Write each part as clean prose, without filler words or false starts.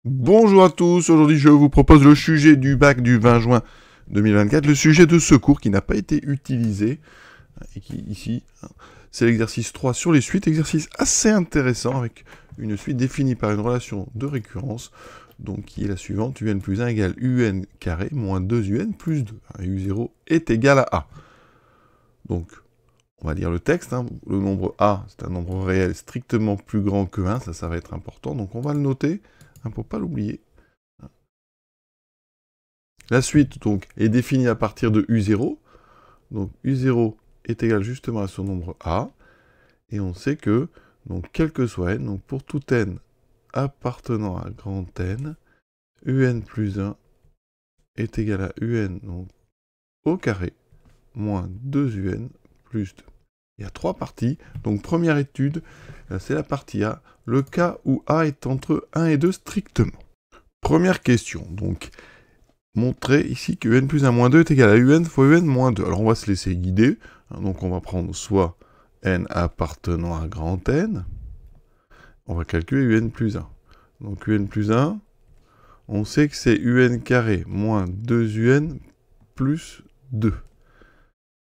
Bonjour à tous, aujourd'hui je vous propose le sujet du bac du 20 juin 2024, le sujet de secours qui n'a pas été utilisé, et qui ici, c'est l'exercice 3 sur les suites, exercice assez intéressant avec une suite définie par une relation de récurrence, donc qui est la suivante, un plus 1 égale un carré moins 2un plus 2, u0 est égal à a. Donc, on va lire le texte, le nombre a, c'est un nombre réel strictement plus grand que 1, ça va être important, donc on va le noter, pour ne pas l'oublier. La suite, donc, est définie à partir de u0. Donc, u0 est égal justement à son nombre a. Et on sait que, donc, quel que soit n, donc pour tout n appartenant à grand n, un plus 1 est égal à un donc, au carré moins 2un plus 2. Il y a trois parties. Donc, première étude, c'est la partie A, le cas où a est entre 1 et 2 strictement. Première question, donc, montrer ici que un plus 1 moins 2 est égal à un fois un moins 2. Alors on va se laisser guider, donc on va prendre soit n appartenant à grand N, on va calculer un plus 1. Donc un plus 1, on sait que c'est un carré moins 2un plus 2.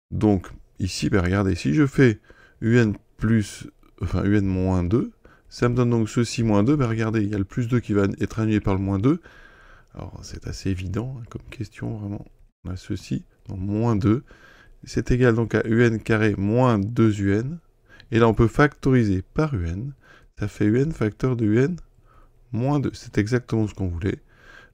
Donc ici, regardez, si je fais un moins 2, ça me donne donc ceci moins 2, regardez, il y a le plus 2 qui va être annulé par le moins 2, alors c'est assez évident comme question, vraiment. On a ceci, donc moins 2. C'est égal donc à un carré moins 2un. Et là on peut factoriser par un. Ça fait un facteur de un moins 2. C'est exactement ce qu'on voulait.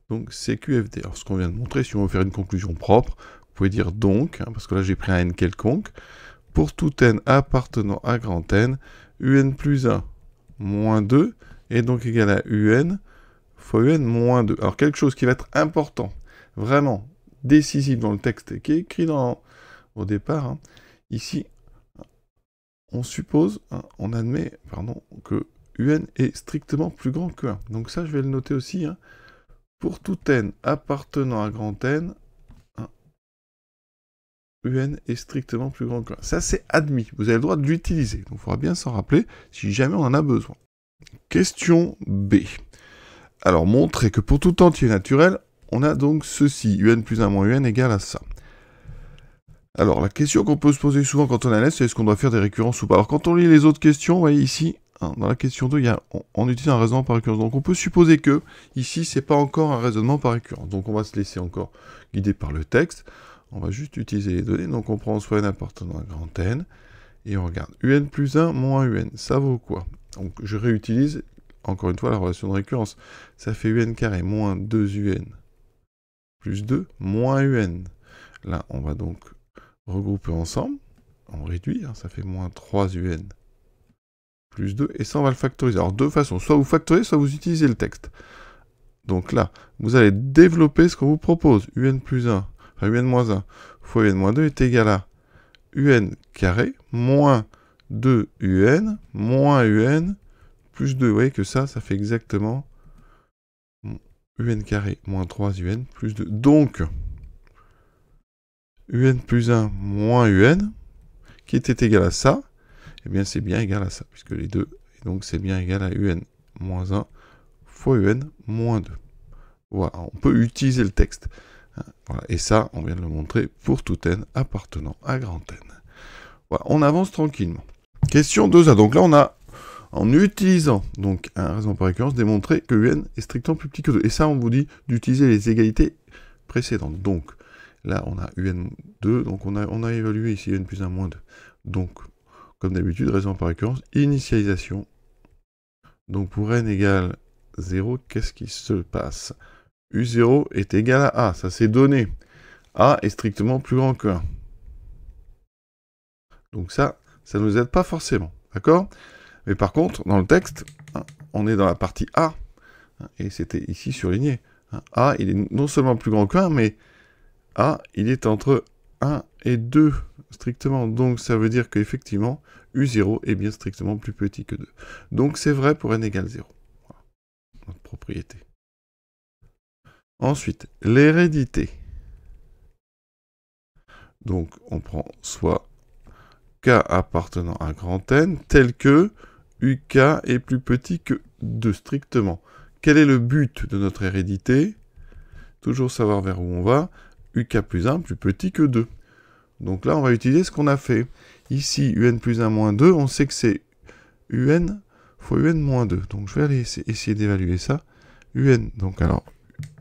Donc c'est QFD. Alors ce qu'on vient de montrer, si on veut faire une conclusion propre, vous pouvez dire donc, parce que là j'ai pris un n quelconque, pour tout n appartenant à grand n, un plus 1 moins 2 est donc égal à un fois un moins 2. Alors quelque chose qui va être important, vraiment décisif dans le texte, qui est écrit au départ, ici, on suppose, on admet, que un est strictement plus grand que 1. Donc ça, je vais le noter aussi, pour tout n appartenant à grand n, un est strictement plus grand que 1. Ça, c'est admis, vous avez le droit de l'utiliser, donc il faudra bien s'en rappeler si jamais on en a besoin. Question B. Alors, montrer que pour tout entier naturel, on a donc ceci, un plus 1 moins un égale à ça. Alors, la question qu'on peut se poser souvent quand on est à l'aise, c'est est-ce qu'on doit faire des récurrences ou pas. Alors, quand on lit les autres questions, vous voyez ici, dans la question 2, on utilise un raisonnement par récurrence. Donc, on peut supposer que, ici, c'est pas encore un raisonnement par récurrence. Donc, on va se laisser encore guider par le texte. On va juste utiliser les données. Donc, on prend soit n appartenant à grand n, et on regarde un plus 1 moins un. Ça vaut quoi? Donc, je réutilise encore une fois la relation de récurrence. Ça fait un carré moins 2un plus 2 moins un. Là, on va donc regrouper ensemble. On réduit, ça fait moins 3un plus 2. Et ça, on va le factoriser. Alors, deux façons. Soit vous factorisez, soit vous utilisez le texte. Donc là, vous allez développer ce qu'on vous propose. Un plus 1, un moins 1 fois un moins 2 est égal à un carré moins 2un moins un plus 2, vous voyez que ça fait exactement un carré moins 3un plus 2. Donc, un plus 1 moins un, qui était égal à ça, eh bien c'est bien égal à ça, puisque les deux, et donc c'est bien égal à un moins 1 fois un moins 2. Voilà, on peut utiliser le texte. Voilà, et ça, on vient de le montrer pour tout n appartenant à grand n. Voilà, on avance tranquillement. Question 2a. Donc là, on a, en utilisant donc un raisonnement par récurrence, démontré que un est strictement plus petit que 2. Et ça, on vous dit d'utiliser les égalités précédentes. Donc là, on a un2, donc on a évalué ici un plus 1 moins 2. Donc, comme d'habitude, raisonnement par récurrence, initialisation. Donc pour n égale 0, qu'est-ce qui se passe? U0 est égal à A, ça c'est donné. A est strictement plus grand que 1. Donc ça ne nous aide pas forcément, d'accord? Mais par contre, dans le texte, on est dans la partie A, et c'était ici surligné. A, il est non seulement plus grand que 1, mais A, il est entre 1 et 2, strictement. Donc ça veut dire qu'effectivement, U0 est bien strictement plus petit que 2. Donc c'est vrai pour n égale 0. Voilà, notre propriété. Ensuite, l'hérédité. Donc, on prend soit K appartenant à grand N, tel que UK est plus petit que 2, strictement. quel est le but de notre hérédité? Toujours savoir vers où on va. UK plus 1 plus petit que 2. Donc là, on va utiliser ce qu'on a fait. Ici, UN plus 1 moins 2, on sait que c'est UN fois UN moins 2. Donc je vais aller essayer d'évaluer ça. UN, donc alors,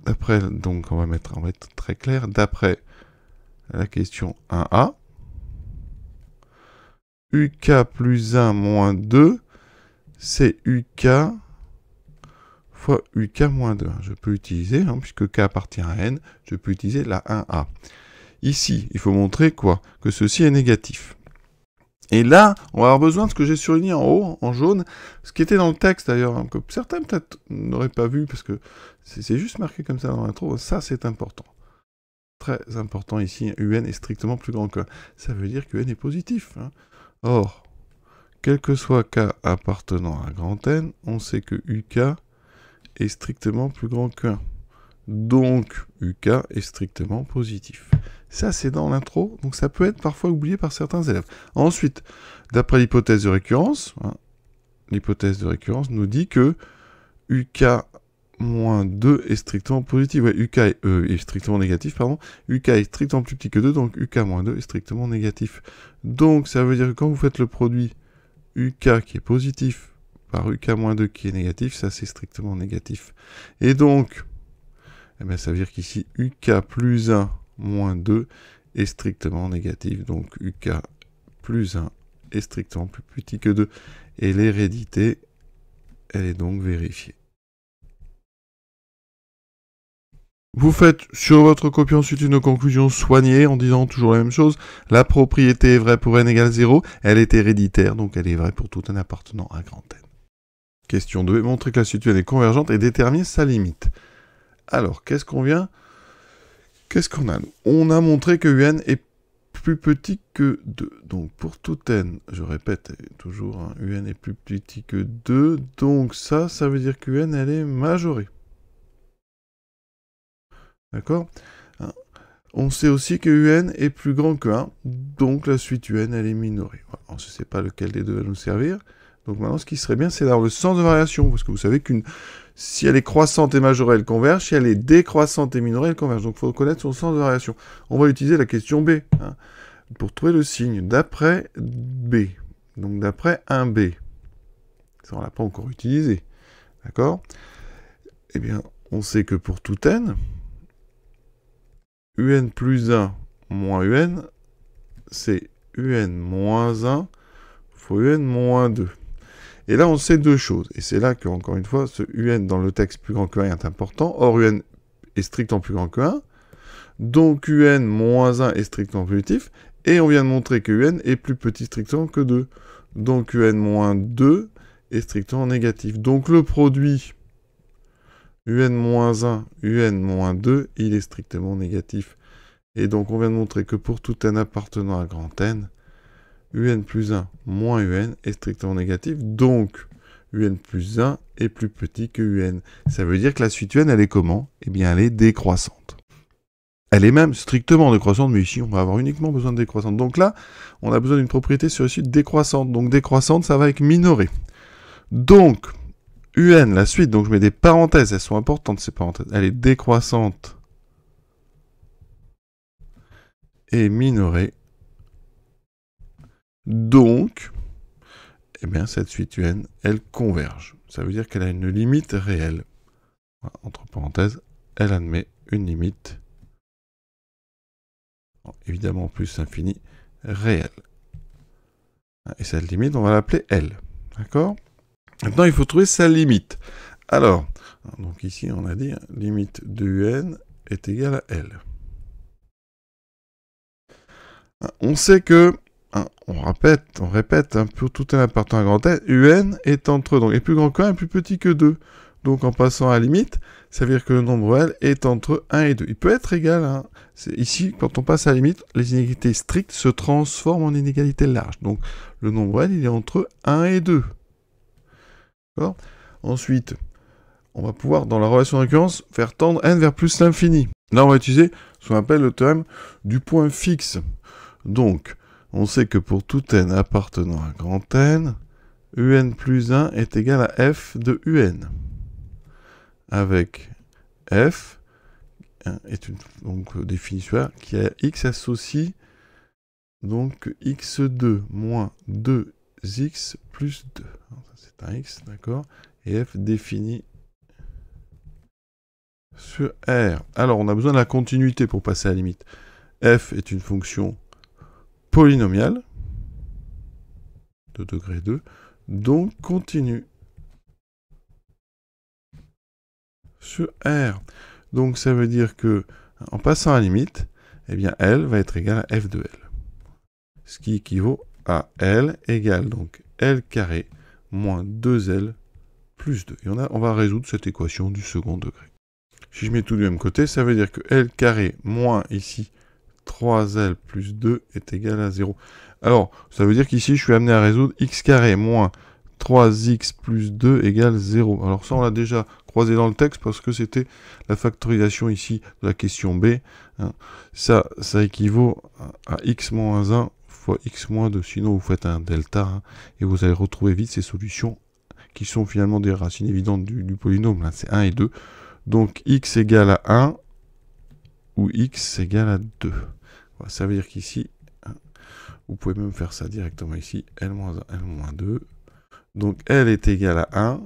d'après, donc on va être très clair, d'après la question 1A, UK plus 1 moins 2, c'est UK fois UK moins 2. Je peux utiliser, puisque K appartient à N, je peux utiliser la 1A. Ici, il faut montrer quoi? Que ceci est négatif. Et là, on va avoir besoin de ce que j'ai surligné en haut, en jaune, ce qui était dans le texte d'ailleurs, que certains peut-être n'auraient pas vu, parce que c'est juste marqué comme ça dans l'intro. Ça, c'est important. Très important ici, UN est strictement plus grand que 1. Ça veut dire que N est positif. Or, quel que soit K appartenant à grand N, on sait que UK est strictement plus grand que 1. Donc, UK est strictement positif. Ça, c'est dans l'intro, donc ça peut être parfois oublié par certains élèves. Ensuite, d'après l'hypothèse de récurrence, l'hypothèse de récurrence nous dit que UK moins 2 est strictement positif. Ouais, UK est strictement négatif, pardon. UK est strictement plus petit que 2, donc UK moins 2 est strictement négatif. Donc, ça veut dire que quand vous faites le produit UK qui est positif par UK moins 2 qui est négatif, ça c'est strictement négatif. Et donc, ça veut dire qu'ici, UK plus 1 moins 2 est strictement négatif. Donc, UK plus 1 est strictement plus petit que 2. Et l'hérédité, elle est donc vérifiée. Vous faites sur votre copie ensuite une conclusion soignée en disant toujours la même chose. La propriété est vraie pour n égale 0. Elle est héréditaire, donc elle est vraie pour tout n appartenant à grand N. Question 2. Montrer que la suite UN est convergente et déterminer sa limite. Alors, qu'est-ce qu'on a, nous? On a montré que UN est plus petit que 2. Donc, pour tout n, je répète toujours, UN est plus petit que 2. Donc, ça veut dire que UN, elle est majorée. D'accord? On sait aussi que UN est plus grand que 1. Donc, la suite UN, elle est minorée. Voilà. On ne sait pas lequel des deux va nous servir. Donc, maintenant, ce qui serait bien, c'est d'avoir le sens de variation. Parce que vous savez si elle est croissante et majorée, elle converge. Si elle est décroissante et minorée, elle converge. Donc, il faut connaître son sens de variation. On va utiliser la question B pour trouver le signe d'après B. Donc, d'après 1B. Ça, on ne l'a pas encore utilisé. D'accord? Eh bien, on sait que pour tout n, UN plus 1 moins UN, c'est UN moins 1 fois UN moins 2. Et là, on sait deux choses. Et c'est là que, encore une fois, ce UN dans le texte plus grand que 1 est important. Or, UN est strictement plus grand que 1. Donc, UN moins 1 est strictement positif. Et on vient de montrer que UN est plus petit strictement que 2. Donc, UN moins 2 est strictement négatif. Donc, le produit UN moins 1, UN moins 2, il est strictement négatif. Et donc, on vient de montrer que pour tout n appartenant à grand N, UN plus 1 moins UN est strictement négatif, donc UN plus 1 est plus petit que UN. Ça veut dire que la suite UN, elle est comment? Eh bien, elle est décroissante. Elle est même strictement décroissante, mais ici, on va avoir uniquement besoin de décroissante. Donc là, on a besoin d'une propriété sur la suite décroissante. Donc décroissante, ça va avec minorée. Donc, UN, la suite, donc je mets des parenthèses, elles sont importantes ces parenthèses. Elle est décroissante et minorée. Donc, eh bien, cette suite UN, elle converge. Ça veut dire qu'elle a une limite réelle. Voilà, entre parenthèses, elle admet une limite, évidemment plus infini, réelle. Et cette limite, on va l'appeler L. D'accord? Maintenant, il faut trouver sa limite. Alors, donc ici, on a dit, limite de UN est égale à L. On sait que, on répète, pour tout n appartenant à grand N, UN est entre, donc est plus grand que 1 et plus petit que 2. Donc en passant à la limite, ça veut dire que le nombre L est entre 1 et 2. Il peut être égal, ici, quand on passe à la limite, les inégalités strictes se transforment en inégalités larges. Donc le nombre L, il est entre 1 et 2. D'accord ? Ensuite, on va pouvoir, dans la relation de récurrence, faire tendre n vers plus l'infini. Là, on va utiliser ce qu'on appelle le théorème du point fixe. Donc, on sait que pour tout n appartenant à grand N, UN plus 1 est égal à f de UN. avec f est une donc définition qui a x associe donc x2 moins 2x plus 2. C'est un x, d'accord? Et f défini sur R. Alors, on a besoin de la continuité pour passer à la limite. F est une fonction polynomiale de degré 2, donc continue sur R. Donc, ça veut dire que, en passant à la limite, eh bien, L va être égal à f de L. Ce qui équivaut à L égale donc L carré moins 2L plus 2. Et on va résoudre cette équation du second degré. Si je mets tout du même côté, ça veut dire que L carré moins ici 3L plus 2 est égal à 0. Alors, ça veut dire qu'ici, je suis amené à résoudre x carré moins 3x plus 2 égale 0. Alors ça, on l'a déjà croisé dans le texte parce que c'était la factorisation ici de la question B. Hein. Ça équivaut à x moins 1 fois x moins 2. Sinon, vous faites un delta hein, et vous allez retrouver vite ces solutions qui sont finalement des racines évidentes du polynôme. C'est 1 et 2. Donc x égale à 1 ou x égale à 2. Voilà, ça veut dire qu'ici, hein, vous pouvez même faire ça directement ici, L-1, L-2. Donc L est égal à 1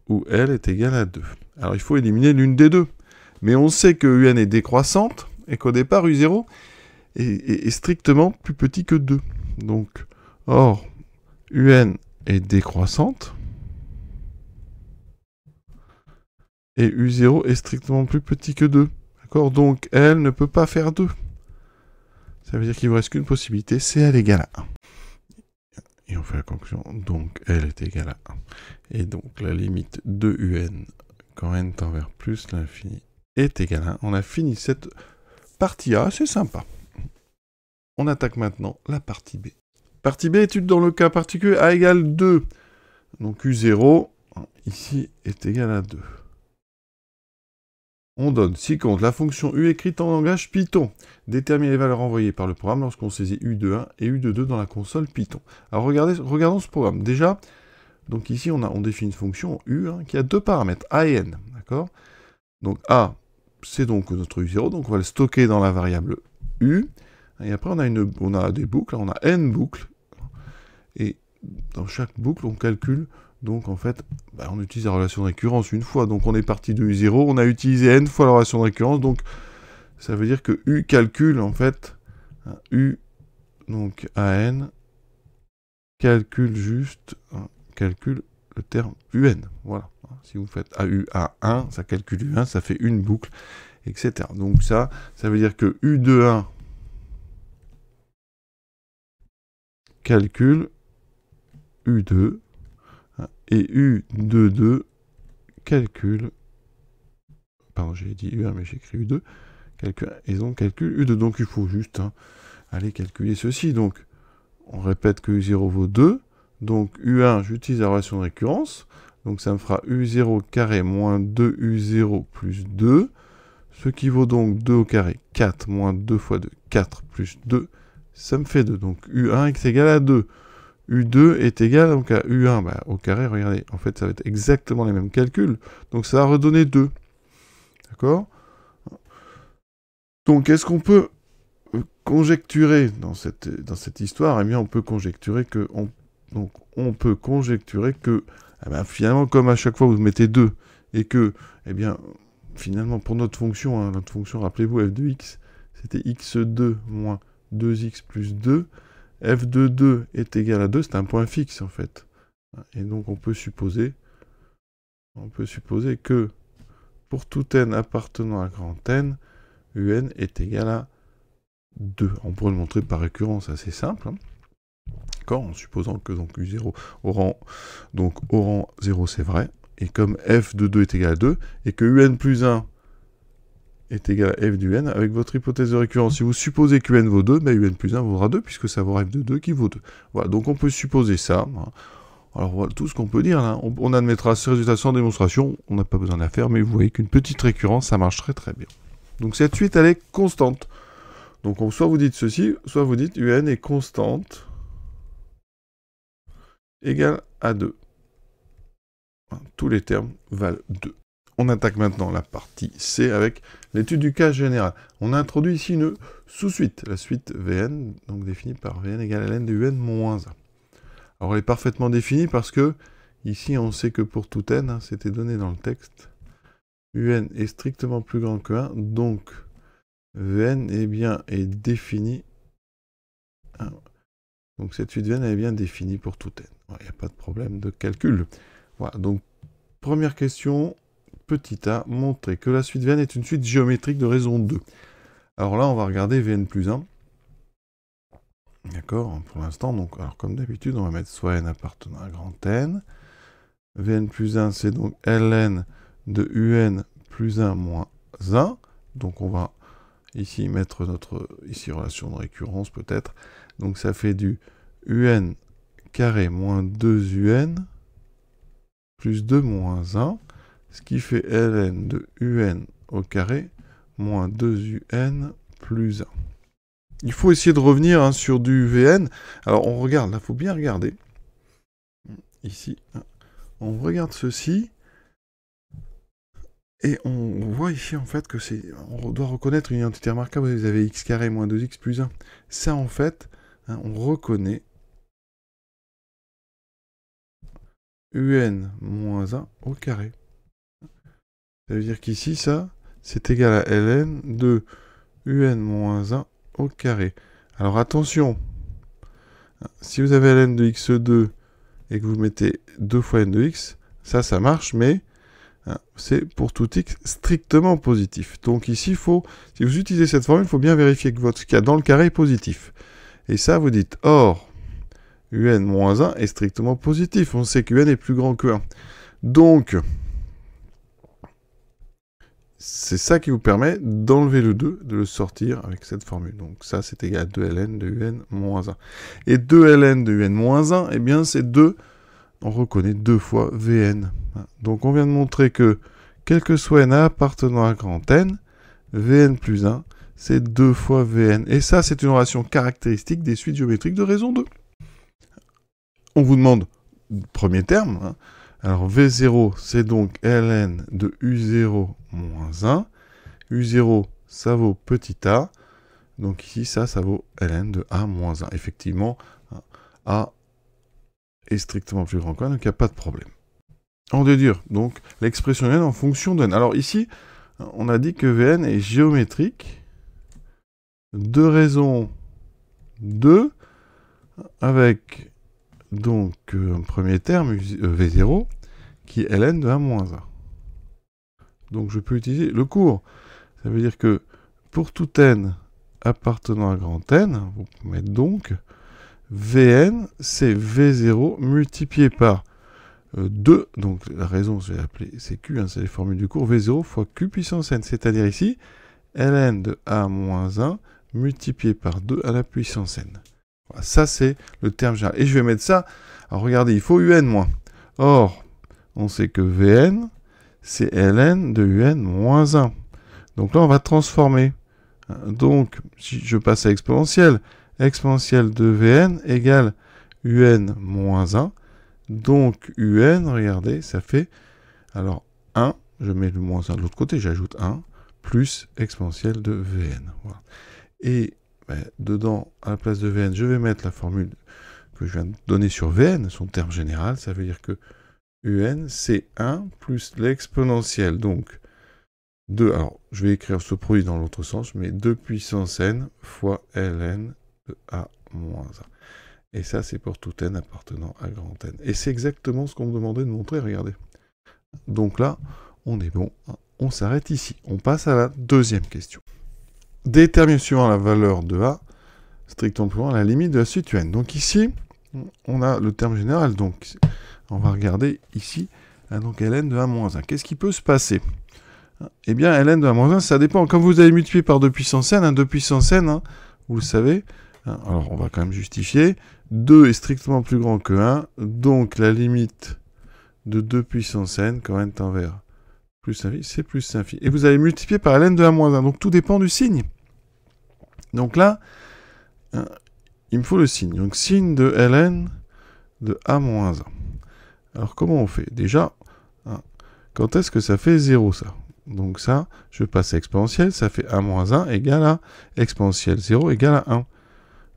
ou L est égal à 2. Alors il faut éliminer l'une des deux. Mais on sait que UN est décroissante et qu'au départ U0 est strictement plus petit que 2. Donc, or, UN est décroissante et U0 est strictement plus petit que 2. D'accord? Donc L ne peut pas faire 2. Ça veut dire qu'il ne vous reste qu'une possibilité, c'est L égale à 1. Et on fait la conclusion, donc L est égal à 1. Et donc la limite de UN, quand n tend vers plus l'infini, est égale à 1. On a fini cette partie A, c'est sympa. On attaque maintenant la partie B. Partie B, étude dans le cas particulier A égale 2. Donc U0, ici, est égal à 2. On donne ci compte la fonction U écrite en langage Python. Détermine les valeurs envoyées par le programme lorsqu'on saisit U de 1 et U de 2 dans la console Python. Alors regardons ce programme. Déjà, donc ici on définit une fonction U hein, qui a deux paramètres, A et N. D'accord? Donc A, c'est donc notre U0, donc on va le stocker dans la variable U. Et après on a des boucles, on a N boucles. Et dans chaque boucle, on calcule. Donc en fait, on utilise la relation de récurrence une fois. Donc on est parti de U0, on a utilisé n fois la relation de récurrence. Donc ça veut dire que U calcule en fait, U, donc AN, calcule juste, calcule le terme UN. Voilà. Si vous faites AU A1, ça calcule U1, ça fait une boucle, etc. Donc ça veut dire que U de 1 calcule U2. Et U de 2 calcule, pardon j'ai dit U1 mais j'ai écrit U2, et donc calcule U2, donc il faut juste aller calculer ceci, donc on répète que U0 vaut 2, donc U1 j'utilise la relation de récurrence, donc ça me fera U0 carré moins 2U0 plus 2, ce qui vaut donc 2 au carré, 4 moins 2 fois 2, 4 plus 2, ça me fait 2, donc U1 est égal à 2. U2 est égal donc à U1 au carré, regardez, en fait ça va être exactement les mêmes calculs, donc ça va redonner 2. D'accord? Donc est-ce qu'on peut conjecturer dans cette histoire? Eh bien on peut conjecturer que, finalement comme à chaque fois vous mettez 2, et que, eh bien, finalement pour notre fonction, rappelez-vous f de x, c'était x2 moins 2x plus 2, f de 2 est égal à 2, c'est un point fixe en fait. Et donc on peut supposer que pour tout n appartenant à grand n, un est égal à 2. On pourrait le montrer par récurrence, assez simple. D'accord, en supposant que donc u0 au rang 0 c'est vrai, et comme f de 2 est égal à 2, et que un plus 1 est égal à f du n, avec votre hypothèse de récurrence, si vous supposez que un vaut 2, un plus 1 vaudra 2, puisque ça vaut f de 2 qui vaut 2. Voilà, donc on peut supposer ça. Alors voilà tout ce qu'on peut dire, là. On admettra ce résultat sans démonstration, on n'a pas besoin de la faire, mais vous voyez qu'une petite récurrence, ça marche très très bien. Donc cette suite, elle est constante. Donc soit vous dites ceci, soit vous dites un est constante égale à 2. Tous les termes valent 2. On attaque maintenant la partie C avec l'étude du cas général. On a introduit ici une sous-suite, la suite Vn, donc définie par Vn égale Ln de Un moins 1. Alors elle est parfaitement définie parce que, ici on sait que pour tout n, hein, c'était donné dans le texte, Un est strictement plus grand que 1, donc Vn est définie. Hein, donc cette suite Vn est bien définie pour tout n. Il n'y a pas de problème de calcul. Voilà, donc première question, petit a, montrer que la suite Vn est une suite géométrique de raison 2. Alors là, on va regarder Vn plus 1. D'accord, pour l'instant, donc, alors comme d'habitude, on va mettre soit n appartenant à grand N. Vn plus 1, c'est donc Ln de Un plus 1 moins 1. Donc on va ici mettre notre relation de récurrence peut-être. Donc ça fait du Un carré moins 2Un plus 2 moins 1. Ce qui fait Ln de Un au carré moins 2Un plus 1. Il faut essayer de revenir hein, sur du Vn. Alors on regarde, là, il faut bien regarder. Ici, hein, on regarde ceci. Et on voit ici en fait que c'est... On doit reconnaître une identité remarquable. Vous avez x carré moins 2x plus 1. Ça en fait, hein, on reconnaît Un moins 1 au carré. Ça veut dire qu'ici, ça, c'est égal à Ln de Un moins 1 au carré. Alors attention, si vous avez Ln de x2 et que vous mettez 2 fois n de x, ça marche, mais hein, c'est pour tout x strictement positif. Donc ici, si vous utilisez cette formule, il faut bien vérifier que ce qu'il y a dans le carré est positif. Et ça, vous dites, or, Un moins 1 est strictement positif. On sait que Un est plus grand que 1. Donc, c'est ça qui vous permet d'enlever le 2, de le sortir avec cette formule. Donc ça, c'est égal à 2ln de Un moins 1. Et 2ln de Un moins 1, eh bien, c'est 2, on reconnaît 2 fois Vn. Donc on vient de montrer que, quel que soit n appartenant à grand N, Vn plus 1, c'est 2 fois Vn. Et ça, c'est une relation caractéristique des suites géométriques de raison 2. On vous demande, premier terme, hein. Alors V0, c'est donc Ln de U0 moins 1. U0, ça vaut petit a. Donc ici, ça vaut Ln de A moins 1. Effectivement, A est strictement plus grand que 1, donc il n'y a pas de problème. On déduire donc l'expression n en fonction de n. Alors ici, on a dit que Vn est géométrique de raison 2 avec donc un premier terme, V0, qui est Ln de 1 moins 1. Donc je peux utiliser le cours. Ça veut dire que pour tout n appartenant à grand N, vous pouvez mettre donc Vn, c'est V0 multiplié par 2, donc la raison, je vais l'appeler, c'est Q, hein, c'est les formules du cours, V0 fois Q puissance n, c'est-à-dire ici, Ln de A moins 1 multiplié par 2 à la puissance n. Voilà, ça, c'est le terme général. Et je vais mettre ça, alors regardez, il faut Un moins. Or, on sait que Vn, c'est Ln de Un moins 1. Donc là, on va transformer. Donc, si je passe à exponentielle, exponentielle de Vn égale Un moins 1. Donc, Un, regardez, ça fait, alors, 1, je mets le moins 1 de l'autre côté, j'ajoute 1, plus exponentielle de Vn. Voilà. Et dedans, à la place de Vn, je vais mettre la formule que je viens de donner sur Vn, son terme général, ça veut dire que Un, c'est 1 plus l'exponentielle, donc 2, alors je vais écrire ce produit dans l'autre sens, mais 2 puissance n fois Ln de A moins 1. Et ça, c'est pour tout n appartenant à grand N. Et c'est exactement ce qu'on me demandait de montrer, regardez. Donc là, on est bon, on s'arrête ici. On passe à la deuxième question. Détermine suivant la valeur de A, strictement plus loin, la limite de la suite Un. Donc ici, on a le terme général, donc on va regarder ici, donc Ln de 1 moins 1. Qu'est-ce qui peut se passer? Eh bien, Ln de 1 moins 1, ça dépend. Comme vous allez multiplier par 2 puissance n, 2 puissance n, vous le savez, alors on va quand même justifier, 2 est strictement plus grand que 1, donc la limite de 2 puissance n, quand n tend vers plus infini, c'est plus infini. Et vous allez multiplier par Ln de 1 moins 1, donc tout dépend du signe. Donc là, il me faut le signe. Donc signe de Ln de A moins 1. Alors comment on fait? Déjà, quand est-ce que ça fait 0, ça? Donc ça, je passe à exponentielle, ça fait 1 moins 1 égale à exponentielle 0 égale à 1.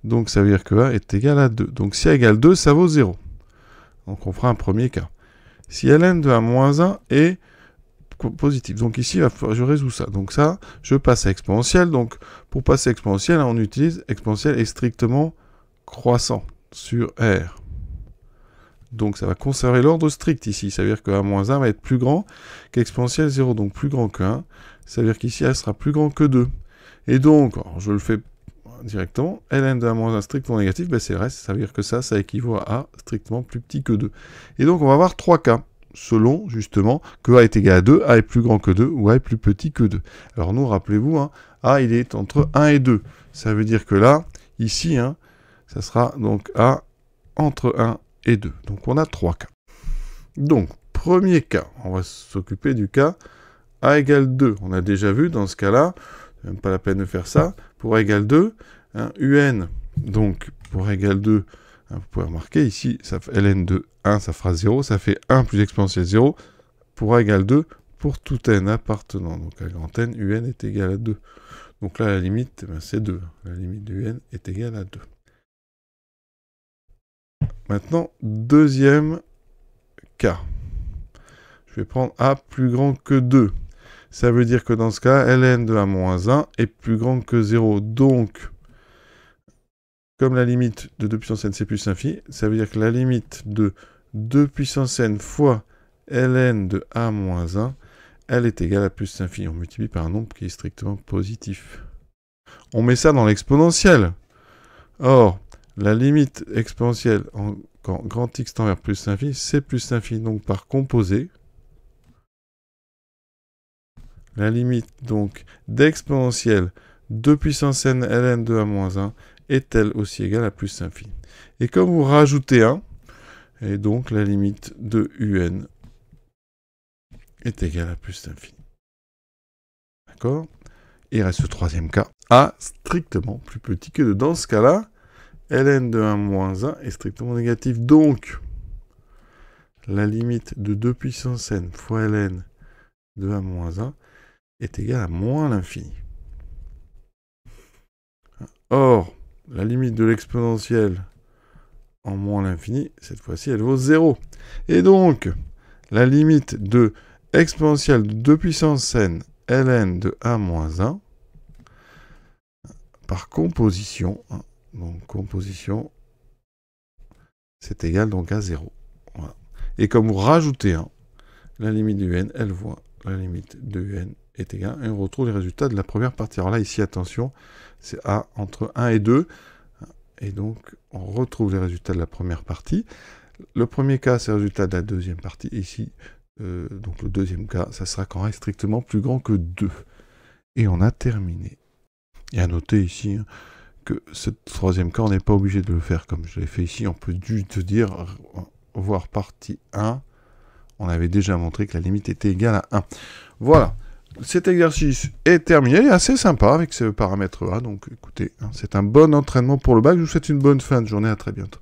Donc ça veut dire que A est égal à 2. Donc si A égale 2, ça vaut 0. Donc on fera un premier cas. Si ln de 1 moins 1 est positif. Donc ici, je résous ça. Donc ça, je passe à exponentielle. Donc pour passer à exponentielle, on utilise exponentielle est strictement croissant sur R. Donc ça va conserver l'ordre strict ici. Ça veut dire que 1 moins 1 va être plus grand qu'exponentielle 0, donc plus grand que 1. Ça veut dire qu'ici, elle sera plus grand que 2. Et donc, alors, je le fais directement, ln de 1 moins 1 strictement négatif, ben c'est le reste. Ça veut dire que ça équivaut à A strictement plus petit que 2. Et donc on va avoir 3 cas. Selon, justement, que A est égal à 2, A est plus grand que 2, ou A est plus petit que 2. Alors nous, rappelez-vous, hein, A, il est entre 1 et 2. Ça veut dire que là, ici, hein, ça sera donc A entre 1 et 2. Donc on a 3 cas. Donc, premier cas, on va s'occuper du cas A égale 2. On a déjà vu, dans ce cas-là, même pas la peine de faire ça, pour A égale 2, hein, UN, donc pour A égale 2, vous pouvez remarquer ici, ça fait ln de 1, ça fera 0, ça fait 1 plus exponentielle 0, pour A égale 2, pour tout n appartenant. Donc à grand n, un est égal à 2. Donc là, la limite, ben, c'est 2. La limite de un est égale à 2. Maintenant, deuxième cas. Je vais prendre A plus grand que 2. Ça veut dire que dans ce cas, ln de 1 moins 1 est plus grand que 0. Donc, comme la limite de 2 puissance n c'est plus infini, ça veut dire que la limite de 2 puissance n fois ln de a moins 1, elle est égale à plus infini. On multiplie par un nombre qui est strictement positif. On met ça dans l'exponentielle. Or, la limite exponentielle quand grand X tend vers plus infini, c'est plus infini. Donc par composé, la limite donc d'exponentielle 2 puissance n ln de a moins 1 est elle aussi égale à plus infini. Et comme vous rajoutez 1, et donc la limite de un est égale à plus infini. D'accord? Il reste le troisième cas. A strictement plus petit que 2. Dans ce cas-là, ln de 1 moins 1 est strictement négatif. Donc, la limite de 2 puissance n fois ln de 1 moins 1 est égale à moins l'infini. Or, la limite de l'exponentielle en moins l'infini, cette fois-ci, elle vaut 0. Et donc, la limite de exponentielle de 2 puissance n ln de 1 moins 1, par composition, donc composition, c'est égal donc à 0. Voilà. Et comme vous rajoutez 1, la limite de un, elle voit la limite de un est égale, et on retrouve les résultats de la première partie. Alors là, ici, attention, c'est A entre 1 et 2, et donc on retrouve les résultats de la première partie. Le premier cas, c'est le résultat de la deuxième partie. Ici, donc le deuxième cas, ça sera quand A est strictement plus grand que 2. Et on a terminé. Et à noter ici hein, que ce troisième cas, on n'est pas obligé de le faire comme je l'ai fait ici. On peut juste dire, voir partie 1. On avait déjà montré que la limite était égale à 1. Voilà. Cet exercice est terminé. Il est assez sympa avec ce paramètre A. Donc écoutez, hein, c'est un bon entraînement pour le bac. Je vous souhaite une bonne fin de journée. À très bientôt.